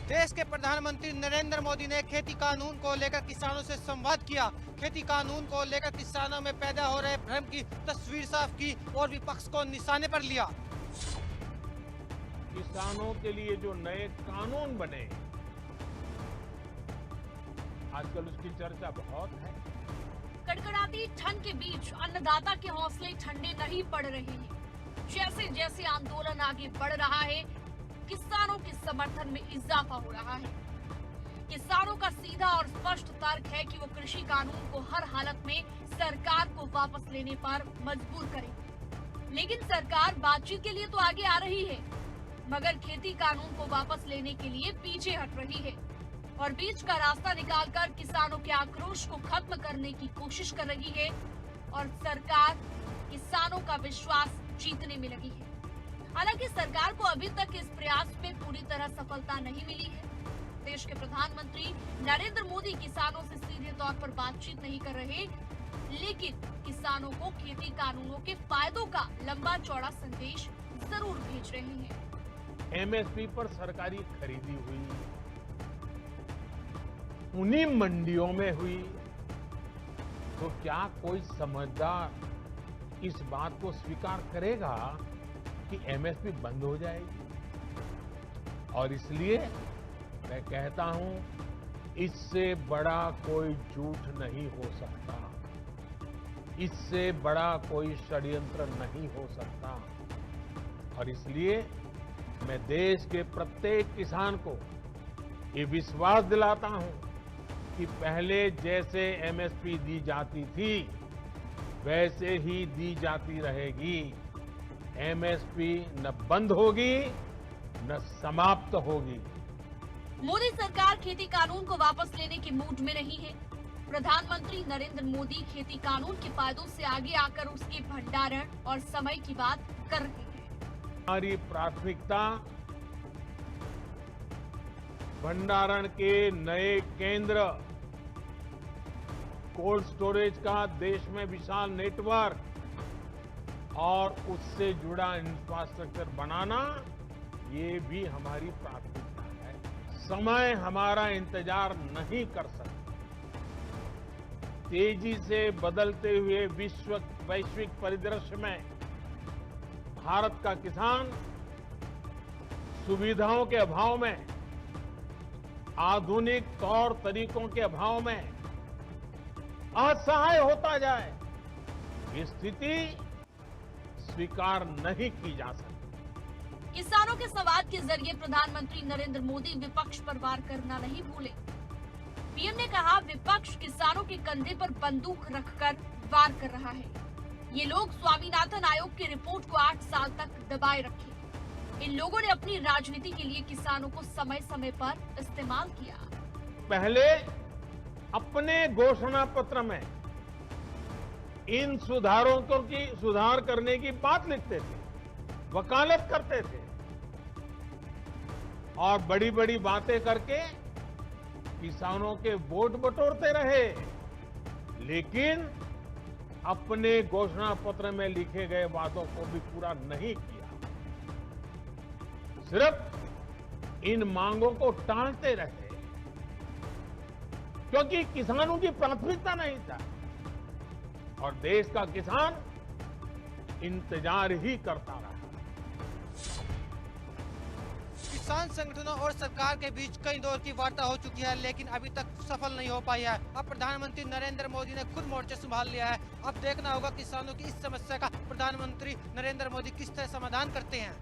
देश के प्रधानमंत्री नरेंद्र मोदी ने खेती कानून को लेकर किसानों से संवाद किया। खेती कानून को लेकर किसानों में पैदा हो रहे भ्रम की तस्वीर साफ की और विपक्ष को निशाने पर लिया। किसानों के लिए जो नए कानून बने, आजकल उसकी चर्चा बहुत है। कड़कड़ाती ठंड के बीच अन्नदाता के हौसले ठंडे नहीं पड़ रहे हैं। जैसे जैसे आंदोलन आगे बढ़ रहा है, किसानों के समर्थन में इजाफा हो रहा है। किसानों का सीधा और स्पष्ट तर्क है कि वो कृषि कानून को हर हालत में सरकार को वापस लेने पर मजबूर करें। लेकिन सरकार बातचीत के लिए तो आगे आ रही है, मगर खेती कानून को वापस लेने के लिए पीछे हट रही है और बीच का रास्ता निकालकर किसानों के आक्रोश को खत्म करने की कोशिश कर रही है और सरकार किसानों का विश्वास जीतने में लगी है। हालांकि सरकार को अभी तक इस प्रयास में पूरी तरह सफलता नहीं मिली है। देश के प्रधानमंत्री नरेंद्र मोदी किसानों से सीधे तौर पर बातचीत नहीं कर रहे, लेकिन किसानों को खेती कानूनों के फायदों का लंबा चौड़ा संदेश जरूर भेज रहे हैं। एमएसपी पर सरकारी खरीदी हुई, उन्हीं मंडियों में हुई, तो क्या कोई समझदार इस बात को स्वीकार करेगा कि एमएसपी बंद हो जाएगी? और इसलिए मैं कहता हूं, इससे बड़ा कोई झूठ नहीं हो सकता, इससे बड़ा कोई षड्यंत्र नहीं हो सकता। और इसलिए मैं देश के प्रत्येक किसान को ये विश्वास दिलाता हूं कि पहले जैसे एमएसपी दी जाती थी, वैसे ही दी जाती रहेगी। एमएसपी न बंद होगी न समाप्त होगी। मोदी सरकार खेती कानून को वापस लेने के मूड में नहीं है। प्रधानमंत्री नरेंद्र मोदी खेती कानून के फायदों से आगे आकर उसके भंडारण और समय की बात कर रहे हैं। हमारी प्राथमिकता भंडारण के नए केंद्र, कोल्ड स्टोरेज का देश में विशाल नेटवर्क और उससे जुड़ा इंफ्रास्ट्रक्चर बनाना, ये भी हमारी प्राथमिकता है। समय हमारा इंतजार नहीं कर सकता। तेजी से बदलते हुए वैश्विक परिदृश्य में भारत का किसान सुविधाओं के अभाव में, आधुनिक तौर तरीकों के अभाव में असहाय होता जाए, ये स्थिति स्वीकार नहीं की जा सकती। किसानों के संवाद के जरिए प्रधानमंत्री नरेंद्र मोदी विपक्ष पर वार करना नहीं भूले। पीएम ने कहा, विपक्ष किसानों के कंधे पर बंदूक रखकर वार कर रहा है। ये लोग स्वामीनाथन आयोग की रिपोर्ट को 8 साल तक दबाए रखे। इन लोगों ने अपनी राजनीति के लिए किसानों को समय समय पर इस्तेमाल किया। पहले अपने घोषणा पत्र में इन सुधार करने की बात लिखते थे, वकालत करते थे और बड़ी बड़ी बातें करके किसानों के वोट बटोरते रहे, लेकिन अपने घोषणा पत्र में लिखे गए वादों को भी पूरा नहीं किया। सिर्फ इन मांगों को टालते रहे, क्योंकि किसानों की प्राथमिकता नहीं था और देश का किसान इंतजार ही करता रहा। किसान संगठनों और सरकार के बीच कई दौर की वार्ता हो चुकी है, लेकिन अभी तक सफल नहीं हो पाई है। अब प्रधानमंत्री नरेंद्र मोदी ने खुद मोर्चा संभाल लिया है। अब देखना होगा किसानों की इस समस्या का प्रधानमंत्री नरेंद्र मोदी किस तरह समाधान करते हैं।